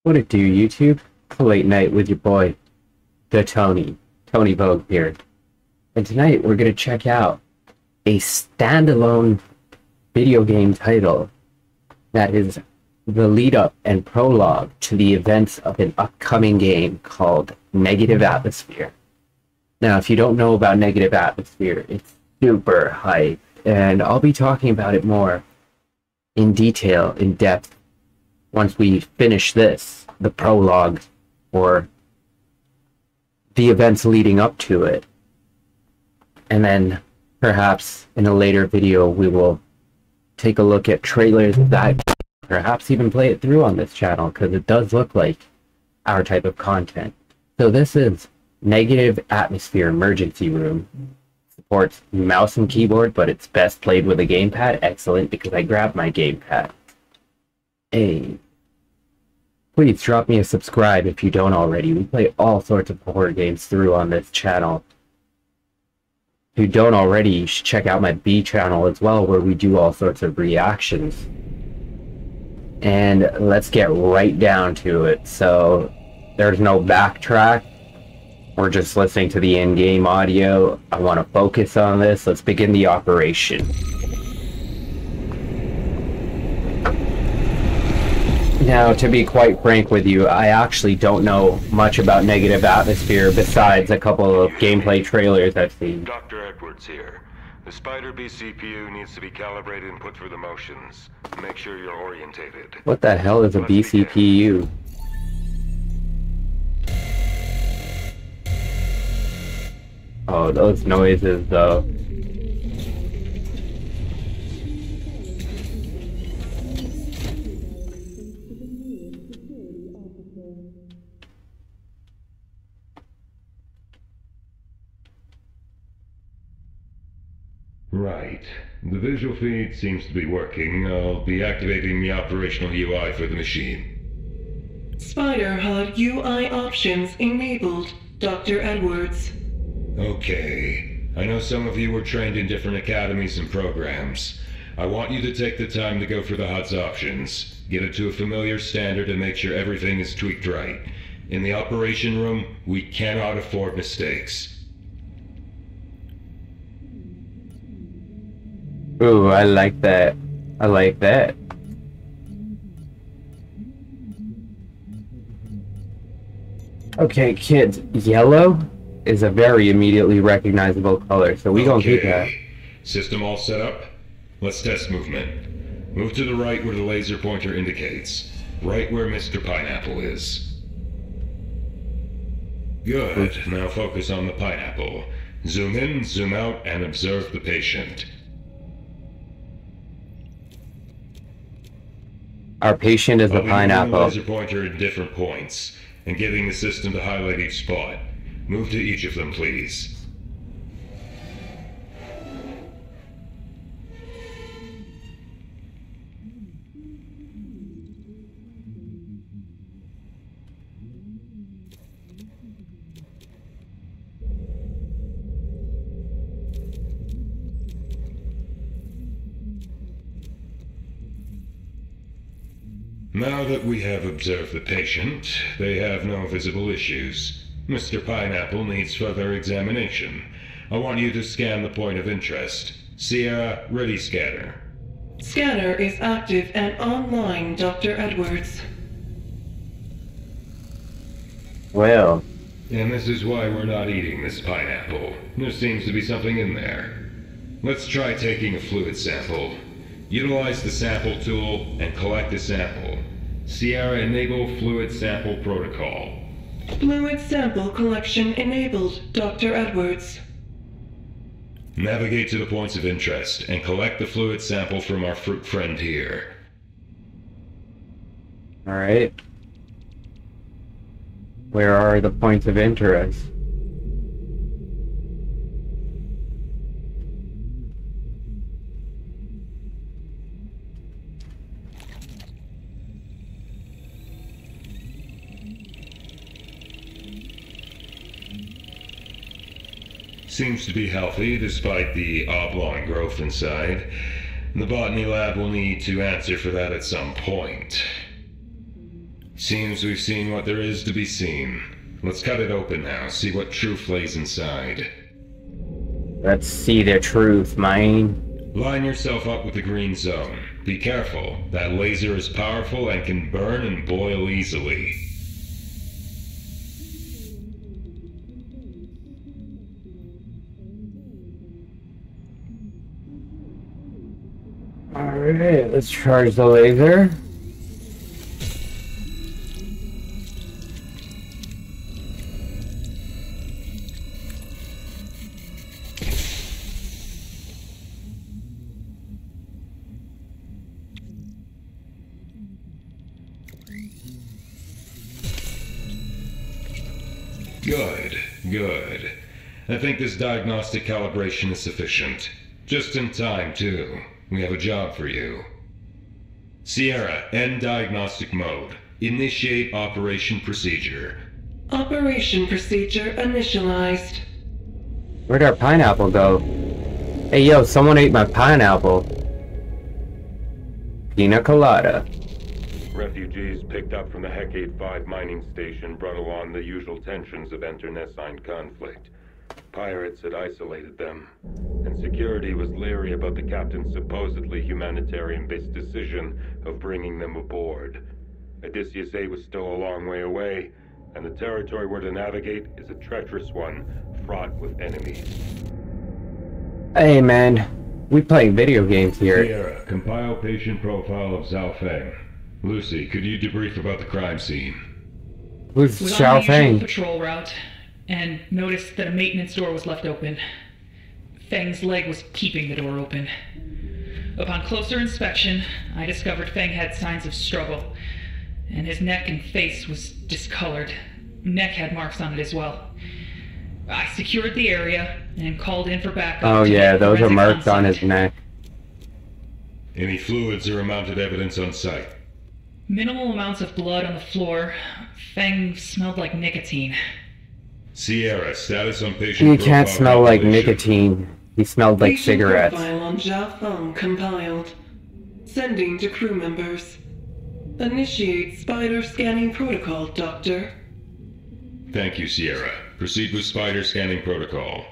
What it do, YouTube? Late night with your boy, Tony Vogue here. And tonight we're gonna check out a standalone video game title that is the lead-up and prologue to the events of an upcoming game called Negative Atmosphere. Now, if you don't know about Negative Atmosphere, it's super hype, and I'll be talking about it more in detail, in depth, once we finish this, the prologue, or the events leading up to it. And then, perhaps, in a later video, we will take a look at trailers of that, perhaps even play it through on this channel, because it does look like our type of content. So this is Negative Atmosphere Emergency Room. Supports mouse and keyboard, but it's best played with a gamepad. Excellent, because I grabbed my gamepad. Hey, please drop me a subscribe if you don't already. We play all sorts of horror games through on this channel. If you don't already, you should check out my B channel as well, where we do all sorts of reactions. And let's get right down to it. So, there's no backtrack. We're just listening to the in-game audio. I want to focus on this. Let's begin the operation. Now, to be quite frank with you, I actually don't know much about Negative Atmosphere besides a couple of gameplay trailers I've seen. Dr. Edwards here. The Spider B CPU needs to be calibrated and put through the motions. Make sure you're orientated. What the hell is a BCPU? Oh, those noises, though. Right. The visual feed seems to be working. I'll be activating the operational UI for the machine. Spider HUD UI options enabled, Dr. Edwards. Okay. I know some of you were trained in different academies and programs. I want you to take the time to go through the HUD's options, get it to a familiar standard, and make sure everything is tweaked right. In the operation room, we cannot afford mistakes. Ooh, I like that. I like that. Okay, kids, yellow is a very immediately recognizable color, so we gonna keep that. System all set up? Let's test movement. Move to the right where the laser pointer indicates. Right where Mr. Pineapple is. Good. Now focus on the pineapple. Zoom in, zoom out, and observe the patient. Our patient is a pineapple. I'll be moving the laser pointer at different points, and getting the system to highlight each spot. Move to each of them, please. Now that we have observed the patient, they have no visible issues. Mr. Pineapple needs further examination. I want you to scan the point of interest. Sierra, ready scanner. Scanner is active and online, Dr. Edwards. Well. And this is why we're not eating this pineapple. There seems to be something in there. Let's try taking a fluid sample. Utilize the sample tool and collect a sample. Sierra, enable fluid sample protocol. Fluid sample collection enabled, Dr. Edwards. Navigate to the points of interest and collect the fluid sample from our fruit friend here. Alright. Where are the points of interest? Seems to be healthy despite the oblong growth inside. The botany lab will need to answer for that at some point. Seems we've seen what there is to be seen. Let's cut it open now, see what truth lays inside. Let's see the truth, man. Line yourself up with the green zone. Be careful, that laser is powerful and can burn and boil easily. Alright, let's charge the laser. Good, good. I think this diagnostic calibration is sufficient. Just in time, too. We have a job for you. Sierra, end diagnostic mode. Initiate operation procedure. Operation procedure initialized. Where'd our pineapple go? Hey yo, someone ate my pineapple. Pina colada. Refugees picked up from the Hecate 5 mining station brought along the usual tensions of internecine conflict. Pirates had isolated them, and security was leery about the captain's supposedly humanitarian-based decision of bringing them aboard. Odysseus 8 was still a long way away, and the territory we're to navigate is a treacherous one, fraught with enemies. Hey man, we playing video games here. Sierra, compile patient profile of Zhao Feng. Lucy, could you debrief about the crime scene? Who's Was Xiao on the usual Feng? patrol route and noticed that a maintenance door was left open. Feng's leg was keeping the door open. Upon closer inspection, I discovered Feng had signs of struggle, and his neck and face was discolored. Neck had marks on it as well. I secured the area and called in for backup. Oh yeah, those are forensic marks on on-site. his neck. Any fluids or mounted evidence on site? Minimal amounts of blood on the floor. Feng smelled like nicotine. Sierra, status on patient He profile can't smell like calculation. nicotine. He smelled like Patient cigarettes. Profile on Zhao Feng compiled. Sending to crew members. Initiate spider scanning protocol, Doctor. Thank you, Sierra. Proceed with spider scanning protocol.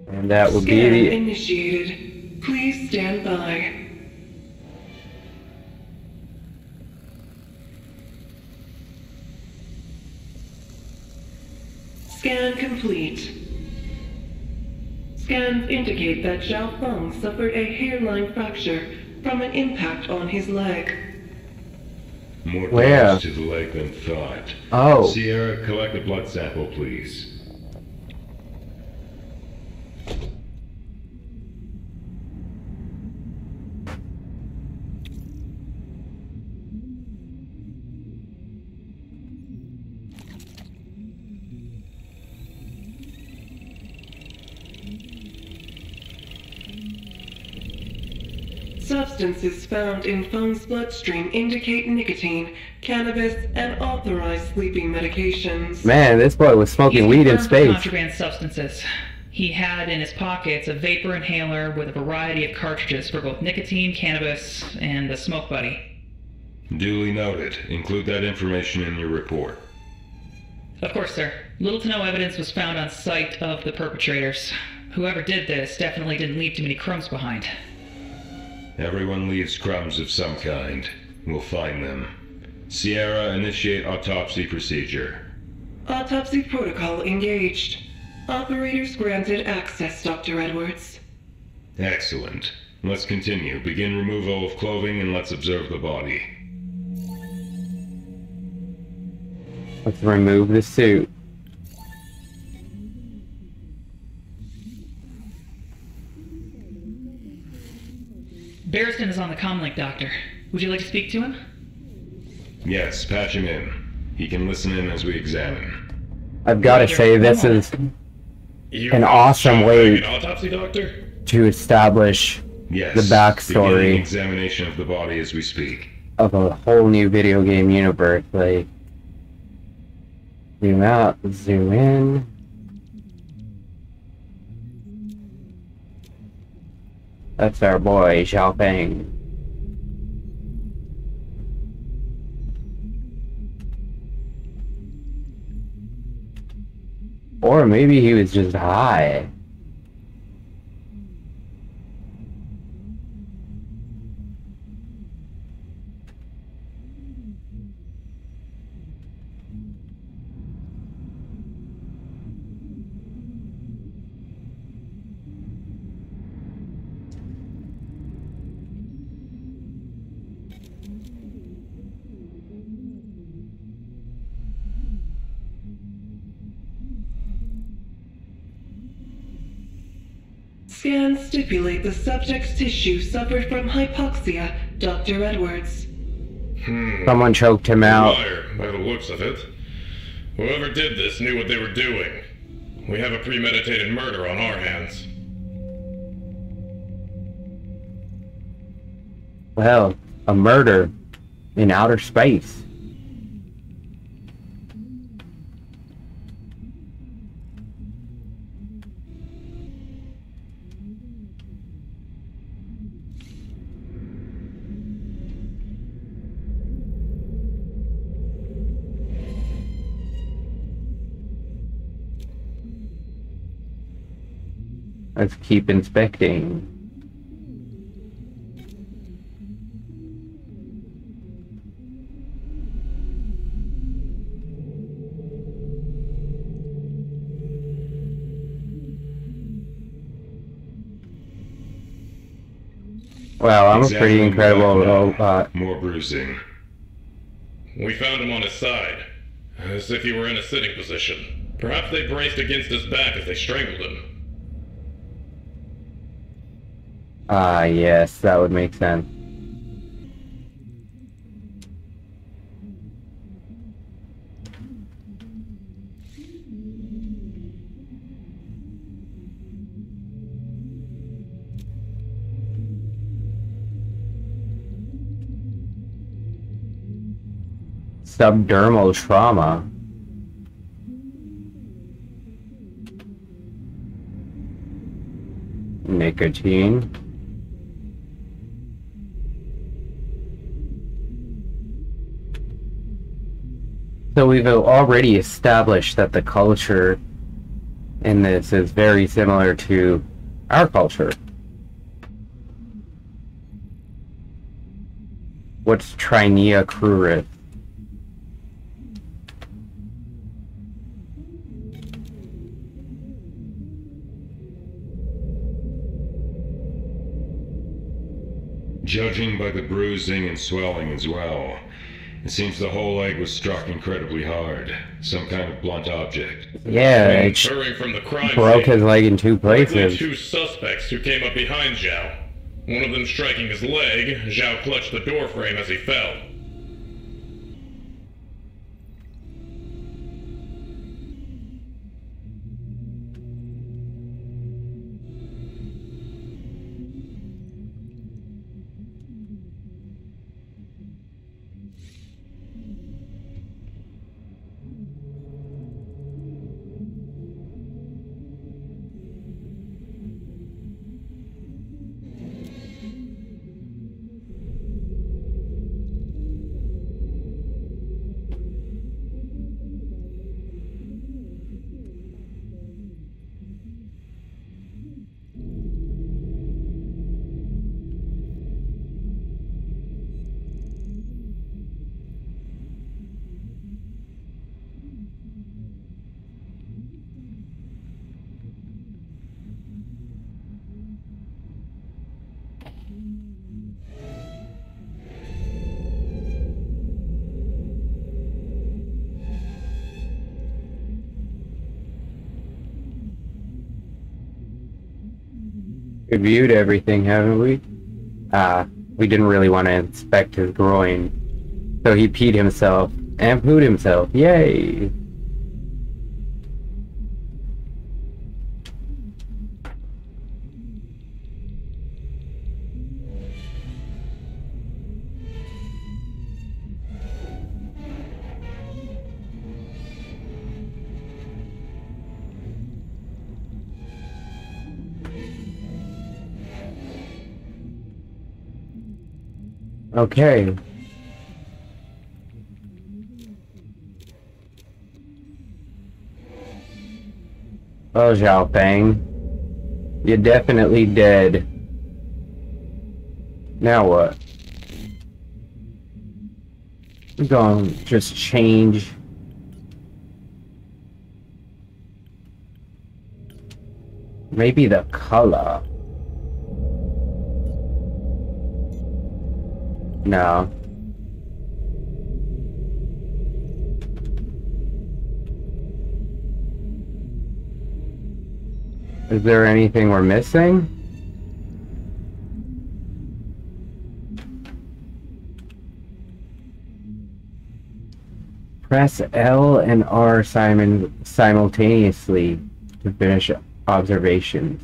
And that would be Scan the... initiated. Please stand by. Scan complete. Scans indicate that Zhao Feng suffered a hairline fracture from an impact on his leg. More Where? damage to the leg than thought. Oh. Sierra, collect a blood sample, please. Substances found in Feng's bloodstream indicate nicotine, cannabis, and authorized sleeping medications. Man, this boy was smoking He's weed in confirmed for space. Contraband substances. He had in his pockets a vapor inhaler with a variety of cartridges for both nicotine, cannabis, and a smoke buddy. Duly noted. Include that information in your report. Of course, sir. Little to no evidence was found on site of the perpetrators. Whoever did this definitely didn't leave too many crumbs behind. Everyone leaves crumbs of some kind. We'll find them. Sierra, initiate autopsy procedure. Autopsy protocol engaged. Operators granted access, Dr. Edwards. Excellent. Let's continue. Begin removal of clothing and let's observe the body. Let's remove the suit. Destin is on the comlink, Doctor. Would you like to speak to him? Yes, patch him in. He can listen in as we examine. I've got to say, this is an awesome way Autopsy, doctor? to establish Yes. the backstory. Beginning examination of the body as we speak. of a whole new video game universe. Like, zoom out, zoom in. That's our boy, Xiao Feng. Or maybe he was just high. Scans stipulate the subject's tissue suffered from hypoxia, Dr. Edwards. Someone choked him out. Liar, by the looks of it. Whoever did this knew what they were doing. We have a premeditated murder on our hands. Well, a murder in outer space. Let's keep inspecting. Wow, I'm a pretty incredible robot. More bruising. We found him on his side, as if he were in a sitting position. Perhaps they braced against his back as they strangled him. Ah, yes, that would make sense. Subdermal trauma. Nicotine. So we've already established that the culture in this is very similar to our culture. What's Trinea cruris? Judging by the bruising and swelling as well, it seems the whole leg was struck incredibly hard. Some kind of blunt object. Yeah, it Hurrying from the crime broke scene. his leg in two Likely places. two suspects who came up behind Zhao. One of them striking his leg, Zhao clutched the door frame as he fell. Reviewed everything, haven't we? We didn't really want to inspect his groin. So he peed himself and pooed himself. Yay! Okay. Oh, Zhao Feng. You're definitely dead. Now what? I'm gonna just change. Maybe the color. No. Is there anything we're missing? Press L and R simultaneously to finish observations.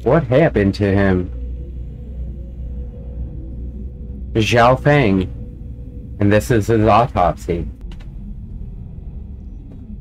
What happened to him? Zhao Feng. And this is his autopsy.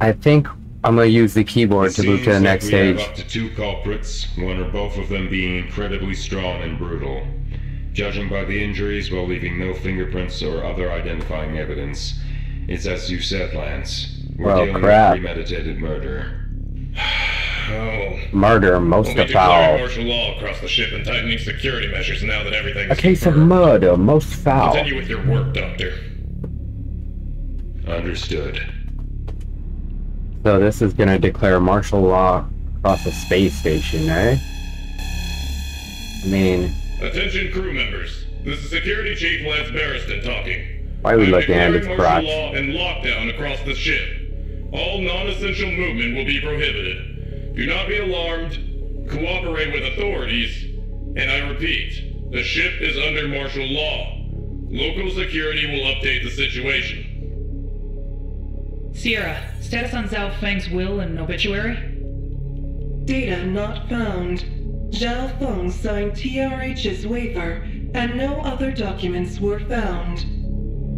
I think I'm gonna use the keyboard to move to the next stage. We have up to 2 culprits, one or both of them being incredibly strong and brutal. Judging by the injuries while leaving no fingerprints or other identifying evidence, it's as you said, Lance. We're dealing with premeditated murder. Oh. Murder, most we'll be foul. declaring martial law across the ship and tightening security measures now that everything is A case confirmed. of murder, most foul. Continue with your work, Doctor. Understood. So this is gonna declare martial law across the space station, eh? I mean... Attention crew members. This is Security Chief Lance Barristan talking. Why are we looking at his crotch? Martial law and lockdown across the ship. All non-essential movement will be prohibited. Do not be alarmed. Cooperate with authorities. And I repeat, the ship is under martial law. Local security will update the situation. Sierra, status on Zhao Feng's will and obituary? Data not found. Zhao Feng signed TRH's waiver, and no other documents were found.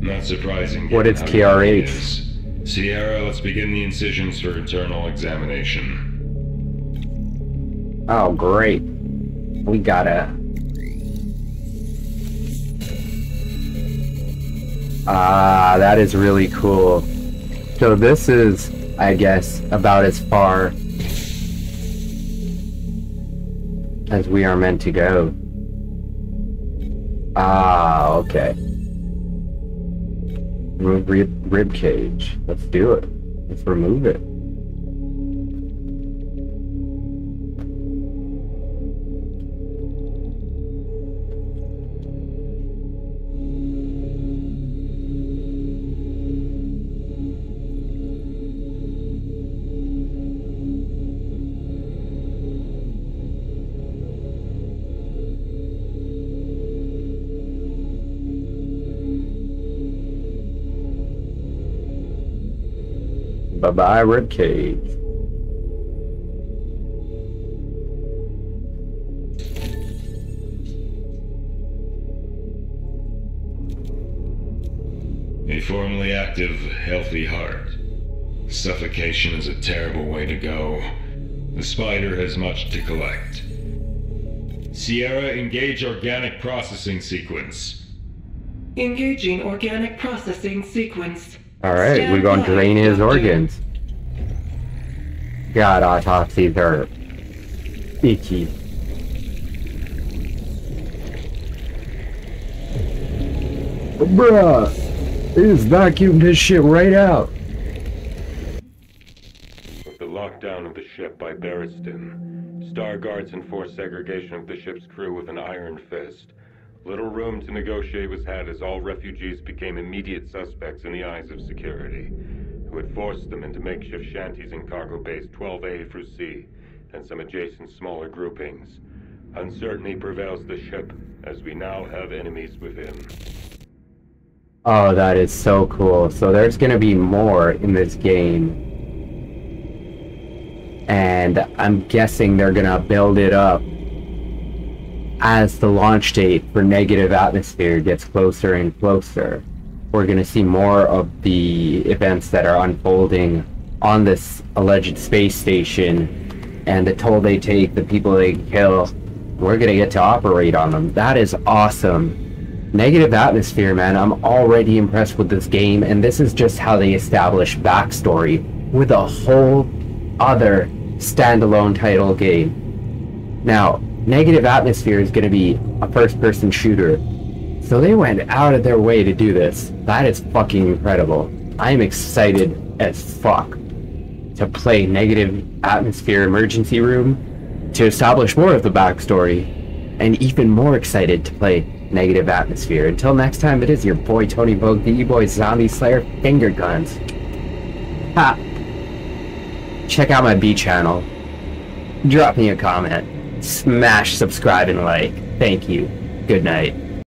Not surprising. What is TRH? Sierra, let's begin the incisions for internal examination. Oh, great. We gotta... Ah, that is really cool. So this is, I guess, about as far as we are meant to go. Ah, okay. Remove rib cage. Let's do it. Let's remove it. Bye-bye, ribcage. A formerly active, healthy heart. Suffocation is a terrible way to go. The spider has much to collect. Sierra, engage organic processing sequence. Engaging organic processing sequence. Alright, we're gonna drain his organs. God, autopsies are icky. Bruh! They just vacuumed his shit right out. With the lockdown of the ship by Barristan, Star Guards enforced segregation of the ship's crew with an iron fist. Little room to negotiate was had as all refugees became immediate suspects in the eyes of security, Blackwood forced them into makeshift shanties in cargo bays 12A through C, and some adjacent smaller groupings. Uncertainty prevails the ship, as we now have enemies within. Oh, that is so cool. So there's gonna be more in this game. And I'm guessing they're gonna build it up as the launch date for Negative Atmosphere gets closer and closer. We're gonna see more of the events that are unfolding on this alleged space station, and the toll they take, the people they kill. We're gonna get to operate on them. That is awesome. Negative Atmosphere, man, I'm already impressed with this game, and this is just how they establish backstory with a whole other standalone title game. Now, Negative Atmosphere is gonna be a first-person shooter. So they went out of their way to do this. That is fucking incredible. I'm excited as fuck to play Negative Atmosphere Emergency Room, to establish more of the backstory, and even more excited to play Negative Atmosphere. Until next time, it is your boy Tony Vogue, the E-Boy Zombie Slayer Finger Guns. Ha! Check out my B channel. Drop me a comment. Smash subscribe and like. Thank you. Good night.